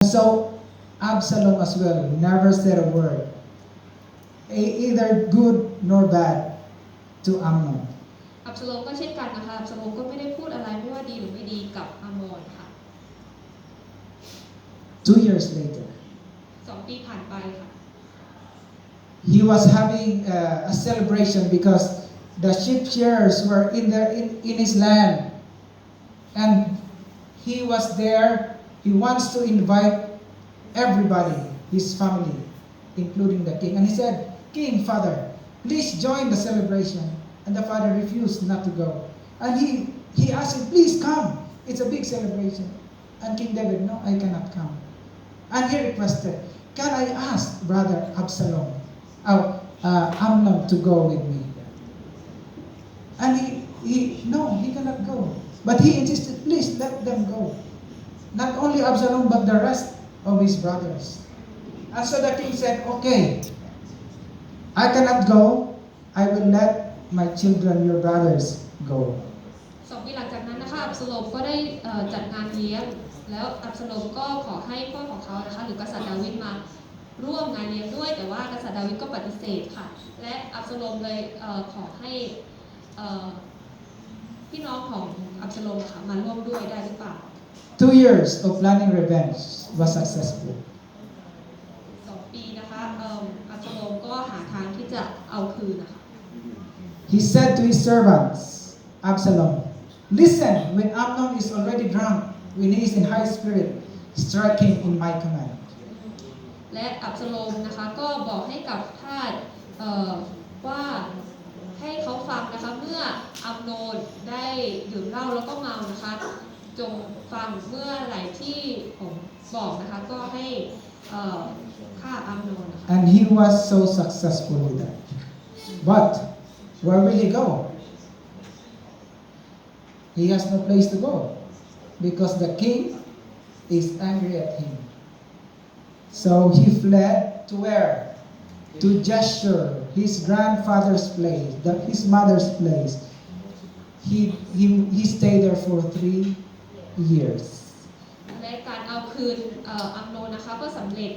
So Absalom as well never said a word, either good nor bad, to Amnon. อับชโลมก็เช่นกันนะคะอับชโลมก็ไม่ได้พูดอะไรไม่ว่าดีหรือไม่ดีกับอาโมนค่ะ 2 years later, 2 ปีผ่านไปค่ะ he was having a celebration because the sheep shearers were in his land, and he was there. He wants to invite everybody, his family, including the king. And he said, "King, father, please join the celebration." And the father refused not to go. And he asked him, "Please come. It's a big celebration." And King David, "No, I cannot come." And he requested, "Can I ask brother Absalom, Amnon, to go with me?" And no, he cannot go. But he insisted, "Please let them go." Not only Absalom, but the rest of his brothers. And so the king said, "Okay, I cannot go. I will let my children, your brothers, go." 2 ปีหลังจากนั้นนะคะอับชโลมก็ได้จัดงานเลี้ยงแล้วอับชโลมก็ขอให้พ่อของเขานะคะหรือกษัตริย์ดาวิดมาร่วมงานเลี้ยงด้วยแต่ว่ากษัตริย์ดาวิดก็ปฏิเสธค่ะและอับชโลมเลยขอให้พี่น้องของอับชโลมค่ะมาร่วมด้วยได้หรือเปล่า 2 years of planning revenge was successful. 2 ปีนะคะอับชโลมก็หาทางที่จะเอาคืนนะคะ He said to his servants, Absalom, "Listen, when Amnon is already drunk, when he is in high spirit, strike him in my command." และอับชโลมนะคะก็บอกให้กับทาสว่าให้เขาฟังนะคะเมื่ออัมโนนได้ดื่มเหล้าแล้วก็เมานะคะจงฟังเมื่อไหร่ที่ผมบอกนะคะก็ให้ฆ่าอัมโนนนะคะ And he was so successful with that. But where will he go? He has no place to go because the king is angry at him. So he fled to where? To Jeshurun, his grandfather's place, his mother's place. He stayed there for 3 years. และการเอาคืนอัมโนนนะคะก็สำเร็จ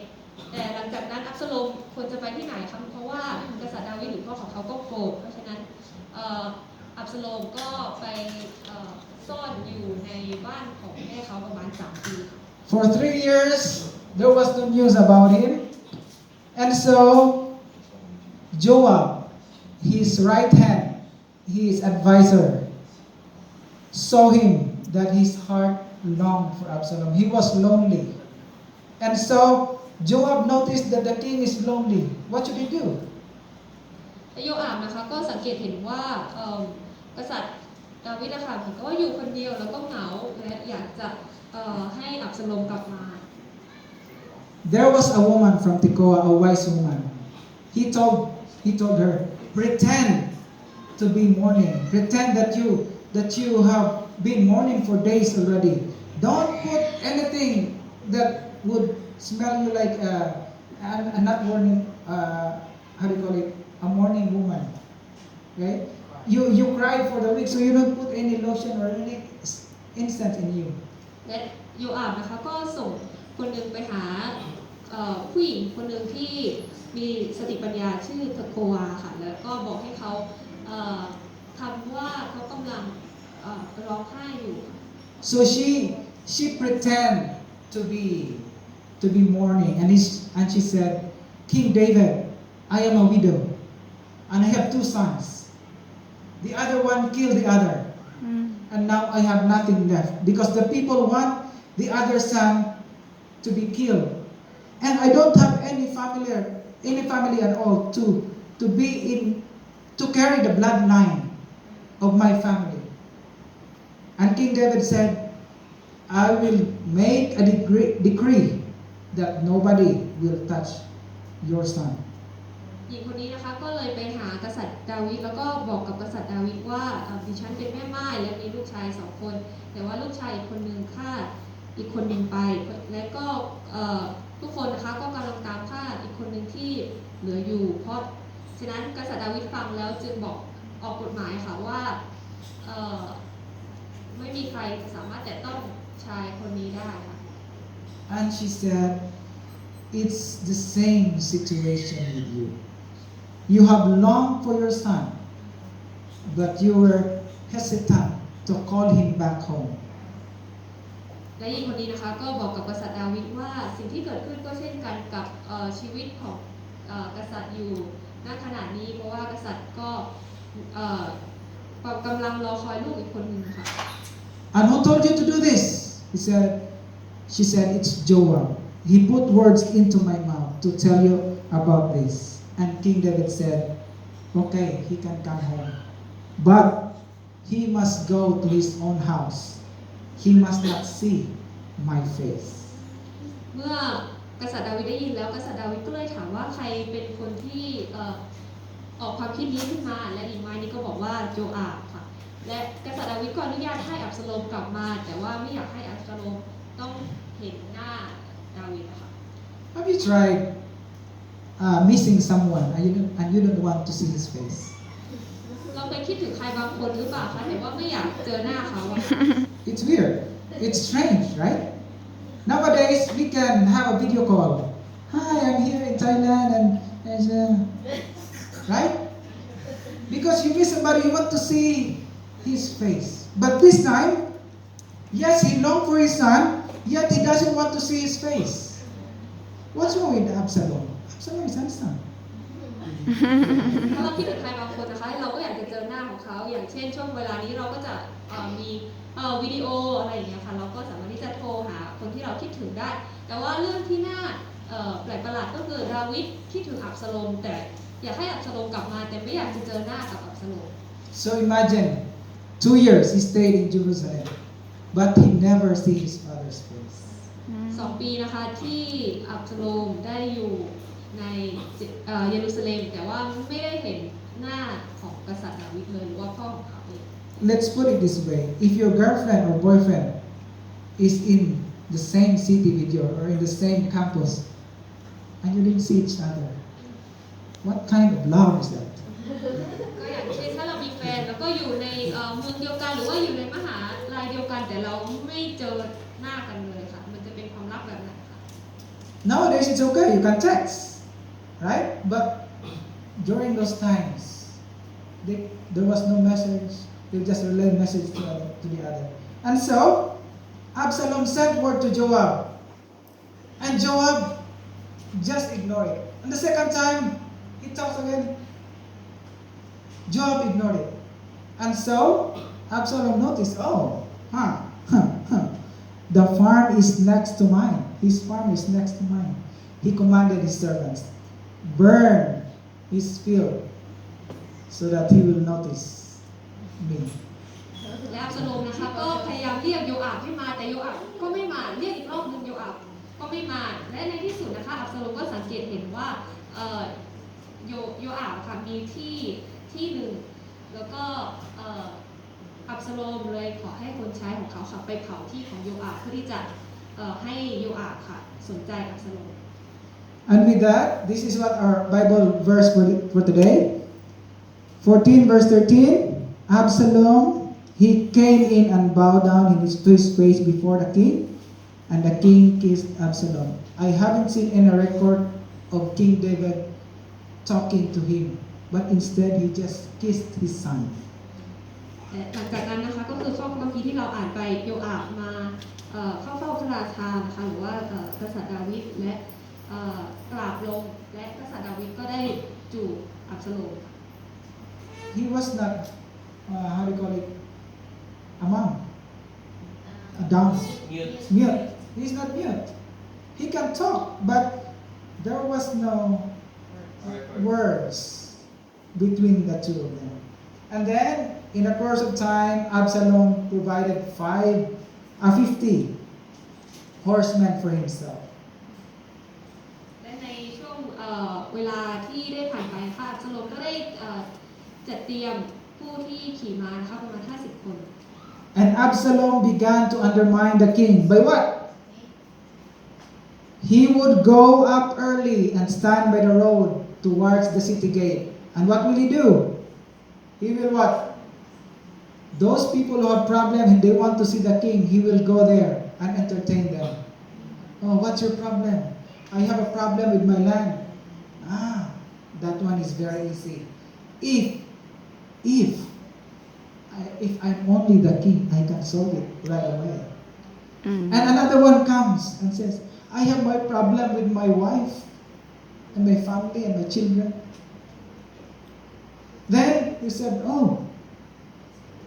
แต่หลังจากนั้นอับชโลมควรจะไปที่ไหนคะเพราะว่ากษัตริย์ดาวิดหรือพ่อของเขาก็โกรธเพราะฉะนั้นอับชโลมก็ไปซ่อนอยู่ในบ้านของแม่เขาประมาณ3 ปี For 3 years, there was no news about him. And so, Joab, his right hand, his advisor, saw him that his heart longed for Absalom. He was lonely. And so, Joab noticed that the king is lonely. What should he do? โยอาบนะคะก็สังเกตเห็นว่ากษัตริย์ดาวิดนะคะเหมือนกับว่าอยู่คนเดียวแล้วก็เหงาและอยากจะให้อับชโลมกลับมา There was a woman from Tekoa, a wise woman. He told her, "Pretend to be mourning. Pretend that you have been mourning for days already. Don't put anything that would smell you like a not mourning. How do you call it? A mourning woman, right? You cry for the week, so you don't put any lotion or any incense in you." และโยอาบนะคะก็ส่งคนหนึ่งไปหาผู้หญิงคนหนึ่งที่มีสติปัญญาชื่อตะโกวาค่ะแล้วก็บอกให้เขาทำว่าเขากำลังร้องไห้อยู่ So she pretend to be mourning, and she said, "King David, I am a widow, and I have 2 sons. The other one killed the other, and now I have nothing left because the people want the other son to be killed, and I don't have any family at all to carry the bloodline of my family." And King David said, "I will make a decree that nobody will touch your son." หญิงคนนี้นะคะก็เลยไปหากษัตริย์ดาวิดแล้วก็บอกกับกษัตริย์ดาวิดว่าดิฉันเป็นแม่ม่ายและมีลูกชาย2 คนแต่ว่าลูกชายอีกคนนึงฆ่าอีกคนนึงไปและก็ทุกคนนะคะก็กำลังตามฆ่าอีกคนนึงที่เหลืออยู่เพราะฉะนั้นกษัตริย์ดาวิดฟังแล้วจึงบอกออกกฎหมายค่ะว่าไม่มีใครสามารถแต่ต้องชายคนนี้ได้ค่ะ And she said, it's the same situation with you. You have longed for your son, but you were hesitant to call him back home. และหญิงคนนี้นะคะก็บอกกับกษัตริย์ดาวิดว่าสิ่งที่เกิดขึ้นก็เช่นกันกับชีวิตของกษัตริย์อยู่ณขณะนี้เพราะว่ากษัตริย์ก็กำลังรอคอยลูกอีกคนหนึ่งค่ะ And who told you to do this? She said, it's Joab. He put words into my mouth to tell you about this. And King David said, okay, he can come home. But he must go to his own house. He must not see my face. เมื่อกษัตริย์ดาวิดได้ยินแล้วกษัตริย์ดาวิดก็เลยถามว่าใครเป็นคนที่ออกความคิดนี้ขึ้นมาและอีกไม้นี้ก็บอกว่าโจอาบค่ะและกษัตริย์ดาวิดก็อนุญาตให้อับซาโลมกลับมาแต่ว่าไม่อยากให้อับซาโลมต้องเห็นหน้าดาวิดนะคะ Have you tried missing someone and you don't want to see his face? เราเคยคิดถึงใครบางคนหรือเปล่าคะแต่ว่าไม่อยากเจอหน้าเขาอะ It's weird. It's strange, right? Nowadays we can have a video call. Hi, I'm here in Thailand and right? Because you miss somebody, you want to see his face. But this time, yes, he longed for his son, yet he doesn't want to see his face. What's wrong with Absalom? Absalom is handsome. ถ้าเราคิดถึงใครบางคนนะคะเราก็อยากจะเจอหน้าของเขาอย่างเช่นช่วงเวลานี้เราก็จะมีวิดีโออะไรอย่างเงี้ยค่ะเราก็สามารถที่จะโทรหาคนที่เราคิดถึงได้แต่ว่าเรื่องที่น่าแปลกประหลาดก็คือดาวิดคิดถึงอับซาโลมแต่อยากให้อับซาโลมกลับมาแต่ไม่อยากจะเจอหน้ากับอับซาโลม So imagine 2 years he stayed in Jerusalem, but he never see his father's face. 2 ปีนะคะที่อับซาโลมได้อยู่ในเยรูซาเล็มแต่ว่าไม่ได้เห็นหน้าของกษัตริย์ดาวิดเลยหรือว่าพ่อของเขาเอง Let's put it this way. If your girlfriend or boyfriend is in the same city with you or in the same campus and you didn't see each other, what kind of love is that? ก็อย่างเช่นถ้าเรามีแฟนแล้วก็อยู่ในเมืองเดียวกันหรือว่าอยู่ในมหาลัยเดียวกันแต่เราไม่เจอหน้ากันเลยค่ะมันจะเป็นความรักแบบไหนคะ Nowadays it's okay, you can text, right? But during those times, there was no message. They just relayed message to the other. And so, Absalom sent word to Joab. And Joab just ignored it. And the second time, he talks again. Joab ignored it. And so, Absalom noticed, the farm is next to mine. His farm is next to mine. He commanded his servants, burn his field so that he will notice me. และอับซาโลมนะคะก็พยายามเรียกโยอาบให้มาแต่โยอาบก็ไม่มาเรียกอีกรอบนึงโยอาบก็ไม่มาและในที่สุดนะคะอับซาโลมก็สังเกตเห็นว่าโยอาบค่ะมีที่หนึ่งแล้วก็อับซาโลมเลยขอให้คนใช้ของเขาค่ะไปเผาที่ของโยอาบเพื่อที่จะให้โยอาบค่ะสนใจอับซาโลม And with that, this is what our Bible verse for today. 14 verse 13. Absalom, he came in and bowed down to his face before the king, and the king kissed Absalom. I haven't seen any record of King David talking to him, but instead he just kissed his son. หลังจากนั้นนะคะก็คือข้อเมื่อกี้ที่เราอ่านไปโยอาบมาเข้าเฝ้าพระราชานะคะหรือว่ากษัตริย์ดาวิดและกราบลงและกษัตริย์ดาวิดก็ได้จูบอับซาโลม He was not, how do you call it, a monk, a dumb, mute. He's not mute. He can talk, but there was no words between the two of them. And then, in the course of time, Absalom provided 50 horsemen for himself. และในช่วงเวลาที่ได้ผ่านไปค่ะอับซาโลมก็ได้จัดเตรียมผู้ที่ขี่ม้านะคะประมาณ50 คน And Absalom began to undermine the king by what? He would go up early and stand by the road towards the city gate. And what will he do? He will what? Those people who have problems and they want to see the king, he will go there and entertain them. Oh, what's your problem? I have a problem with my land. Ah, that one is very easy. If if I'm only the king, I can solve it right away. And another one comes and says, I have my problem with my wife and my family and my children. Then he said, oh,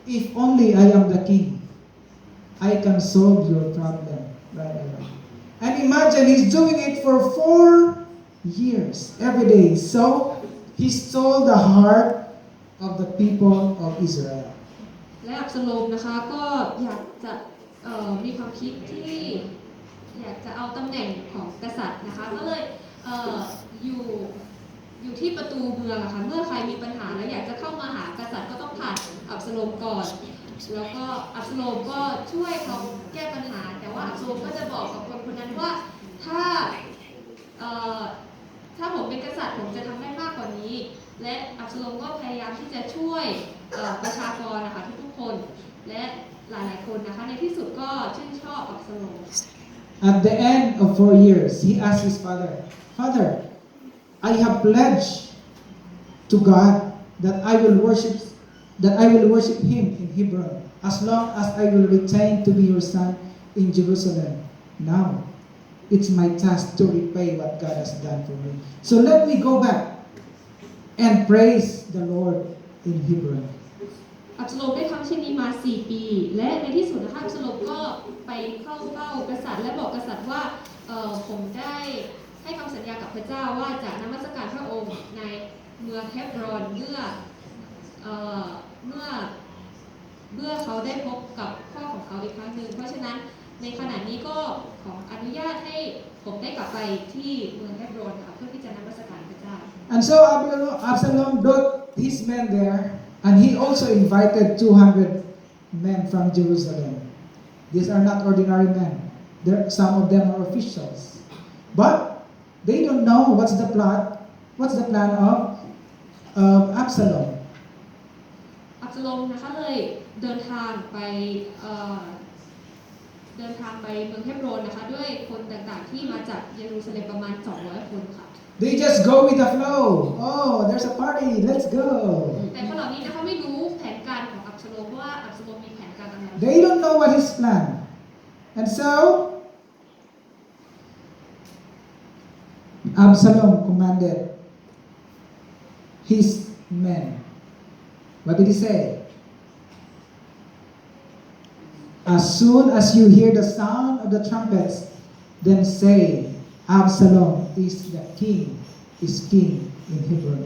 if only I am the king, I can solve your problem right away. And imagine he's doing it for 4 years, every day. So he stole the heart of the people of Israel. และอับสโลมนะคะก็อยากจะมีความคิดที่อยากจะเอาตำแหน่งของกษัตริย์นะคะก็เลยอยู่ที่ประตูเมืองอะค่ะเมื่อใครมีปัญหาแล้วอยากจะเข้ามาหากษัตริย์ก็ต้องผ่านอับสโลมก่อนแล้วก็อับสโลมก็ช่วยเขาแก้ปัญหาแต่ว่าอับสโลมก็จะบอกกับคนคนนั้นว่าถ้าผมเป็นกษัตริย์ผมจะทำได้มากกว่านี้และอับสโลมก็พยายามที่จะช่วยประชากรนะคะทุกๆคนและหลายๆคนนะคะในที่สุดก็ชื่นชอบอับสโลม At the end of 4 years, he asked his father, Father, I have pledged to God that I will worship him in Hebron as long as I will retain to be your son in Jerusalem. Now, it's my task to repay what God has done for me. So let me go back and praise the Lord in Hebron. อับสโลมได้ทำเช่นนี้มา 4 ปีและในที่สุดนะคะอับสโลมก็ไปเข้าเฝ้ากษัตริย์และบอกกษัตริย์ว่าผมได้ให้คำสัญญากับพระเจ้าว่าจะนมัสการพระองค์ในเมืองเฮบรอนเมื่อเขาได้พบกับพ่อของเขาอีกครั้งหนึ่งเพราะฉะนั้นในขณะนี้ก็ขออนุญาตให้ผมได้กลับไปที่เมืองเฮบรอนค่ะเพื่อที่จะนมัสการพระเจ้า And so Absalom brought his men there, and he also invited 200 men from Jerusalem. These are not ordinary men. Some of them are officials. But they don't know what's the plan of Absalom. อับสโลมนะคะเลยเดินทางไปเมืองเฮบรอนนะคะด้วยคนต่างๆที่มาจากเยรูซาเล็มประมาณ200 คนค่ะ They just go with the flow. Oh, there's a party. Let's go. แต่คนเหล่านี้นะคะไม่รู้แผนการของอับสโลมว่าอับสโลมมีแผนการอะไร They don't know what his plan. And so Absalom commanded his men. What did he say? As soon as you hear the sound of the trumpets, then say, Absalom is king in Hebron.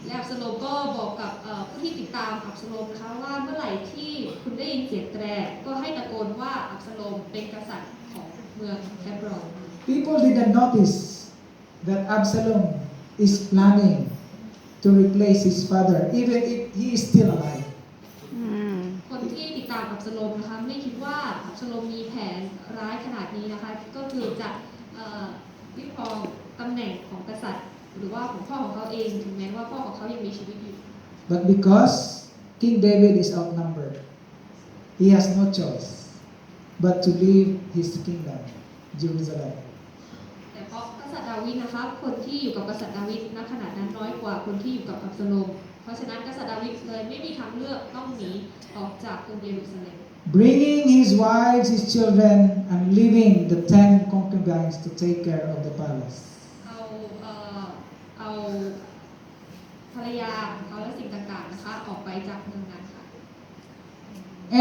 และอับสโลมก็บอกกับผู้ที่ติดตามอับสโลมนะคะว่าเมื่อไหร่ที่คุณได้ยินเสียงแตรก็ให้ตะโกนว่าอับสโลมเป็นกษัตริย์ของเมืองเฮบรอน People didn't notice that Absalom is planning to replace his father, even if he is still alive. คนที่ติดตามอับสโลมนะคะไม่คิดว่าอับสโลมมีแผนร้ายขนาดนี้นะคะก็คือจะยึดครองตำแหน่งของกษัตริย์หรือว่าของพ่อของเขาเองถึงแม้ว่าพ่อของเขายังมีชีวิตอยู่ But because King David is outnumbered, he has no choice but to leave his kingdom, Jerusalem. แต่เพราะกษัตริย์ดาวิดนะคะคนที่อยู่กับกษัตริย์ดาวิดณขณะนั้นน้อยกว่าคนที่อยู่กับอับสโลมเพราะฉะนั้นกษัตริย์ดาวิดเลยไม่มีทางเลือกต้องหนีออกจากกรุงเยรูซาเล็ม Bringing his wives, his children, and leaving the 10 concubines to take care of the palace. เอาภรรยาของเขาและสิ่งต่างๆนะคะออกไปจากเมืองนั้นค่ะ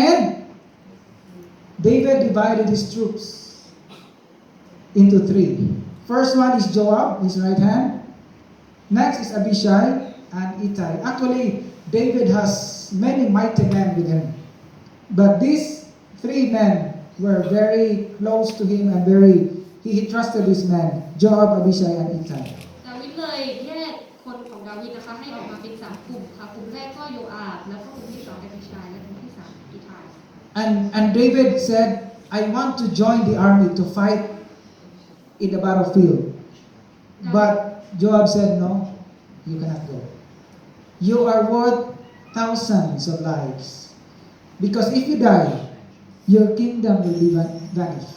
And David divided his troops into 3. First one is Joab, his right hand. Next is Abishai and Ittai. Actually, David has many mighty men with him. But these 3 men were very close to him and he trusted these men, Joab, Abishai, and Ittai. ดาวิดเลยแยกคนของดาวิดนะคะให้ออกมาเป็น3 กลุ่มค่ะกลุ่มแรกก็โยอาบแล้วก็กลุ่มที่2อบิชัยและกลุ่มที่3อิทาย And David said, I want to join the army to fight in the battlefield. But Joab said, no, you cannot go. You are worth thousands of lives. Because if you die, your kingdom will be vanished.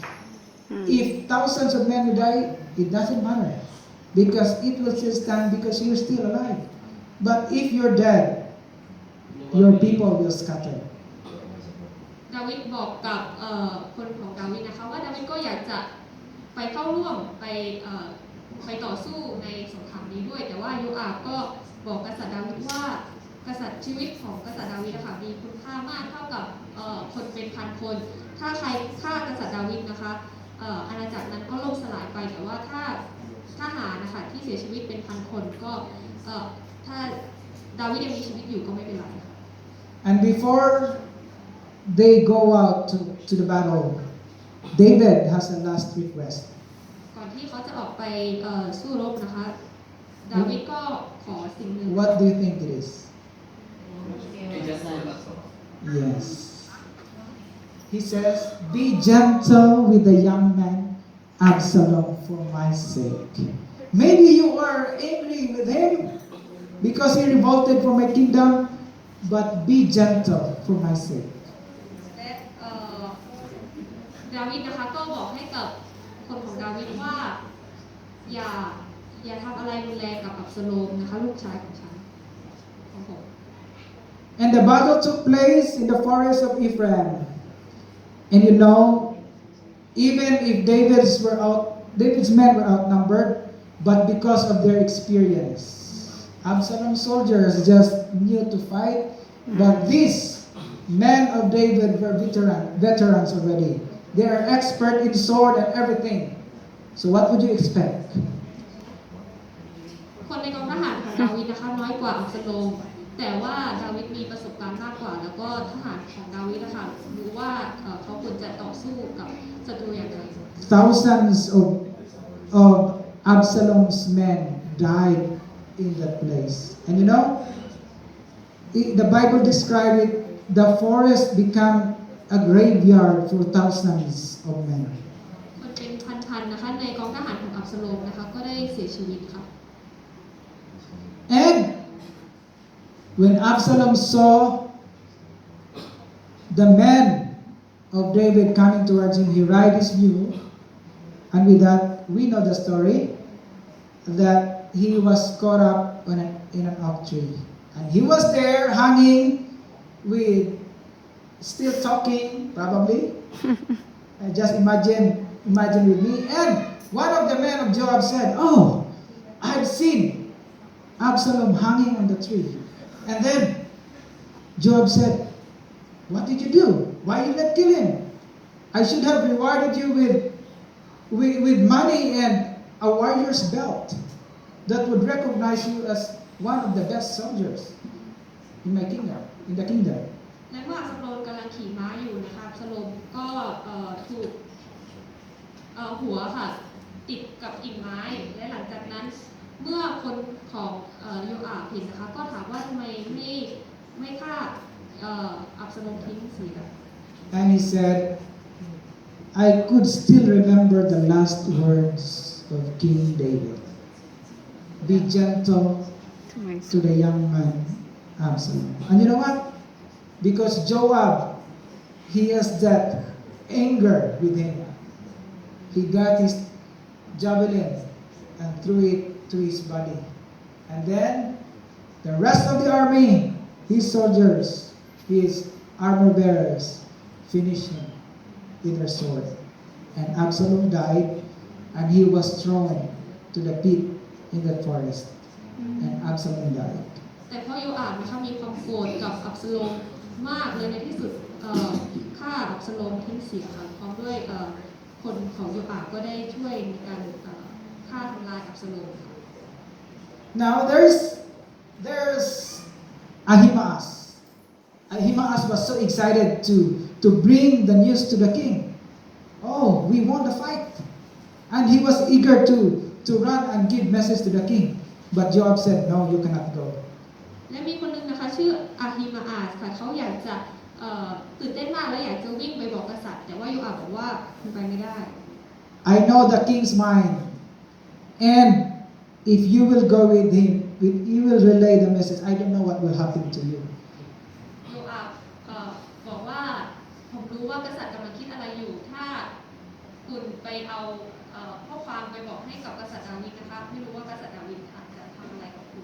If thousands of men will die, it doesn't matter. Because it will still stand because you're still alive. But if you're dead, your people will scatter. ดาวิดบอกกับคนของดาวิดนะคะว่าดาวิดก็อยากจะไปเข้าร่วมไปต่อสู้ในสงครามนี้ด้วยแต่ว่าโยอาบก็บอกกษัตริย์ดาวิดว่ากษัตริย์ชีวิตของกษัตริย์ดาวิดนะคะมีคุณค่ามากเท่ากับคนเป็นพันคนถ้าใครฆ่ากษัตริย์ดาวิดนะคะอาณาจักรนั้นก็ล่มสลายไปแต่ว่าถ้าทหารนะคะที่เสียชีวิตเป็นพันคนก็ถ้าดาวิดยังมีชีวิตอยู่ก็ไม่เป็นไร And before they go out to the battle, David has a last request. ก่อนที่เขาจะออกไปสู้รบนะคะดาวิดก็ขอสิ่งหนึ่ง What do you think it is? Yes. He says, "Be gentle with the young man Absalom for my sake." Maybe you are angry with him because he revolted from my kingdom, but be gentle for my sake. และดาวิดนะคะก็บอกให้กับคนของดาวิดว่าอย่าทำอะไรรุนแรงกับอับซาโลมนะคะลูกชายของฉันของผม And the battle took place in the forest of Ephraim. And you know, even if David's men were outnumbered, but because of their experience, Absalom's soldiers just knew to fight. But these men of David were veterans already. They are expert in sword and everything. So what would you expect? คนในกองทหารของดาวิดนะคะน้อยกว่าอับซาโลมแต่ว่าดาวิดมีประสบการณ์มากกว่าแล้วก็ทหารของดาวิดนะคะรู้ว่าเขาควรจะต่อสู้กับศัตรูอย่างไร Thousands of Absalom's men died in that place. And you know, the Bible described it, the forest became a graveyard for thousands of men. มันเป็นพันๆนะคะในกองทหารของอับซาโลมนะคะก็ได้เสียชีวิตค่ะ And when Absalom saw the men of David coming towards him, he ride his mule, and with that we know the story that he was caught up in an oak tree, and he was there hanging with still talking probably. Just imagine with me. And one of the men of Joab said, "Oh, I've seen Absalom hanging on the tree." And then Joab said, "What did you do? Why you not kill him? I should have rewarded you with money and a warrior's belt that would recognize you as one of the best soldiers in the kingdom." และเมื่ออับซาโลมกำลังขี่ม้าอยู่นะคะอับซาโลมก็ถูกหัวค่ะติดกับกิ่งไม้และหลังจากนั้นเมื่อคนของโยอาบเห็นนะคะก็ถามว่าทำไมไม่ฆ่าอับซาโลมทิ้งเสีย And he said, "I could still remember the last words of King David. Be gentle to the young man Absalom." And you know what? Because Joab, he has that anger with him. He got his javelin and threw it to his body. And then the rest of the army, his soldiers, his armor bearers, finished him with their sword. And Absalom died, and he was thrown to the pit in the forest. And Absalom died. แต่พ่อโยอาบนะคะมีความโกรธกับอับซาโลมมากเลยในที่สุดฆ่าอับซาโลมทิ้งเสียค่ะพร้อมด้วยคนของโยอาบก็ได้ช่วยในการฆ่าทำลายอับซาโลมค่ะ Now there's Ahimaaz. Ahimaaz was so excited to bring the news to the king. Oh, we won the fight. And he was eager to run and give message to the king. But Joab said, "No, you cannot go." และมีคนหนึ่งนะคะชื่ออาฮิมาอาสค่ะเขาอยากจะตื่นเต้นมากและอยากจะวิ่งไปบอกกษัตริย์แต่ว่าโยอาบบอกว่าคุณไปไม่ได้ I know the king's mind. And if you will go with him, you will relay the message. I don't know what will happen to you. โยอาบบอกว่าผมรู้ว่ากษัตริย์กำลังคิดอะไรอยู่ถ้าตัว คุณไปเอาข้อความไปบอกให้กับกษัตริย์ดาวิดนะคะไม่รู้ว่ากษัตริย์ดาวิดอาจจะทำอะไรกับคุณ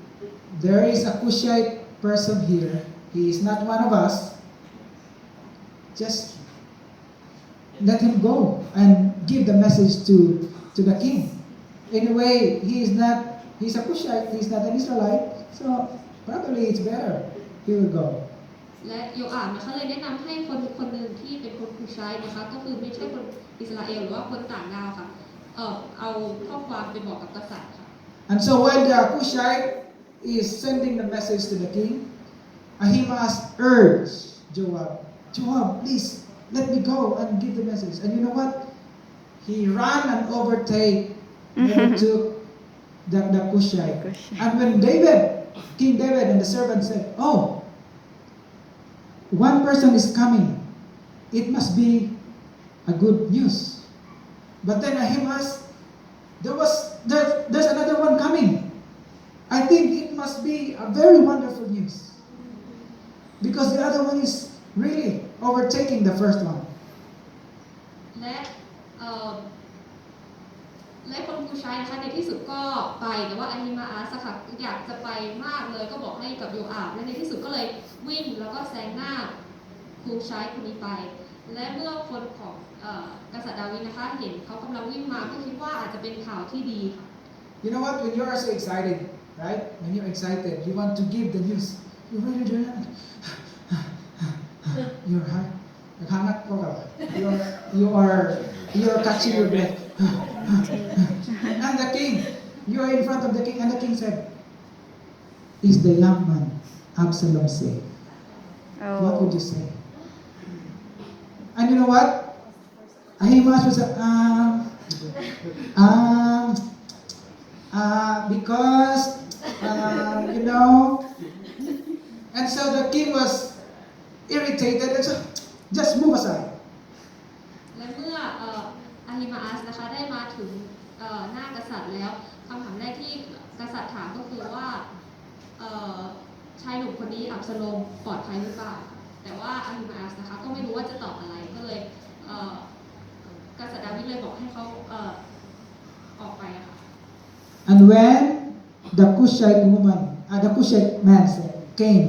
There is a Cushite person here. He is not one of us. Just let him go and give the message to the king. Anyway, he's a Cushite, he's not an Israelite, so probably it's better. He will go. และโยอาบนะคะเลยแนะนำให้คนหนึ่งที่เป็นคนคูชัยนะคะก็คือไม่ใช่คนอิสราเอลหรือว่าคนต่างดาวค่ะเอาข้อความไปบอกกับกษัตริย์ค่ะ And so while the Cushite is sending the message to the king, Ahimaaz urged Joab, please let me go and give the message. And you know what? He ran and overtook the Cushite. And when King David and the servant said, "Oh, one person is coming. It must be a good news." But then Ahimaaz, there's another one coming. I think it must be a very wonderful news. Because the other one is really overtaking the first one. และคนคูชัยนะคะในที่สุดก็ไปแต่ว่าอาฮิมาอาสค่ะอยากจะไปมากเลยก็บอกให้กับโยอาบและในที่สุดก็เลยวิ่งแล้วก็แซงหน้าคูชัยคนนี้ไปและเมื่อคนของกษัตริย์ดาวิดนะคะเห็นเขากำลังวิ่งมาก็คิดว่าอาจจะเป็นข่าวที่ดีค่ะ You know what? When you are so excited, right? When you're excited, you want to give the news. You really do that. You're high. You're catching your breath. And the king, you are in front of the king, and the king said, "Is the young man Absalom safe?" What would you say? And you know what? Ahimaaz was because you know, and so the king was irritated and so just move aside. และเมื่ออาฮิมาอาสนะคะได้มาถึงหน้ากษัตริย์แล้วคำถามแรกที่กษัตริย์ถามก็คือว่าชายหนุ่มคนนี้อับสโลมปลอดภัยหรือเปล่าแต่ว่าอาฮิมาอาสนะคะก็ไม่รู้ว่าจะตอบอะไรก็เลยกษัตริย์ดาวิดเลยบอกให้เขาออกไปค่ะ And when the Cushite man came